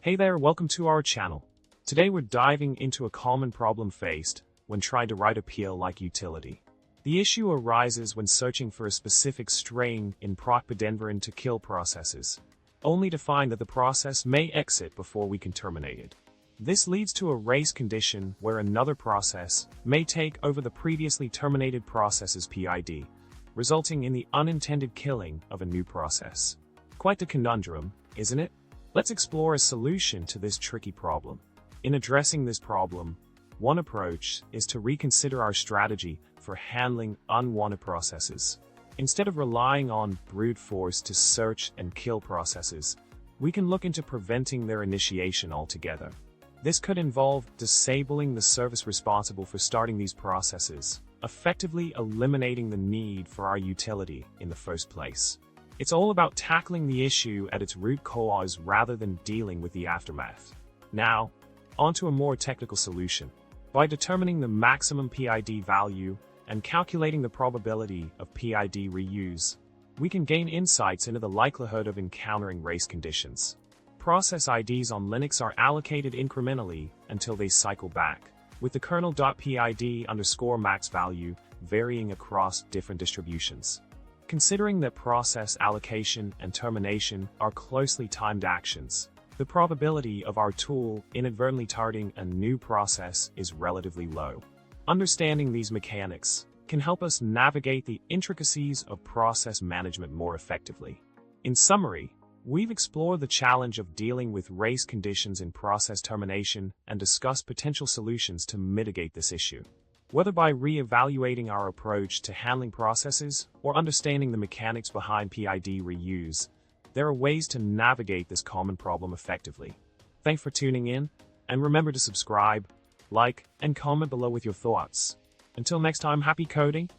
Hey there, welcome to our channel. Today we're diving into a common problem faced when trying to write a PL-like utility. The issue arises when searching for a specific string in procpidenviron to kill processes, only to find that the process may exit before we can terminate it. This leads to a race condition where another process may take over the previously terminated process's PID, resulting in the unintended killing of a new process. Quite the conundrum, isn't it? Let's explore a solution to this tricky problem. In addressing this problem, one approach is to reconsider our strategy for handling unwanted processes. Instead of relying on brute force to search and kill processes, we can look into preventing their initiation altogether. This could involve disabling the service responsible for starting these processes, effectively eliminating the need for our utility in the first place. It's all about tackling the issue at its root cause rather than dealing with the aftermath. Now, onto a more technical solution. By determining the maximum PID value and calculating the probability of PID reuse, we can gain insights into the likelihood of encountering race conditions. Process IDs on Linux are allocated incrementally until they cycle back, with the kernel.pid_max value varying across different distributions. Considering that process allocation and termination are closely timed actions, the probability of our tool inadvertently targeting a new process is relatively low. Understanding these mechanics can help us navigate the intricacies of process management more effectively. In summary, we've explored the challenge of dealing with race conditions in process termination and discussed potential solutions to mitigate this issue. Whether by re-evaluating our approach to handling processes or understanding the mechanics behind PID reuse, there are ways to navigate this common problem effectively. Thanks for tuning in, and remember to subscribe, like, and comment below with your thoughts. Until next time, happy coding!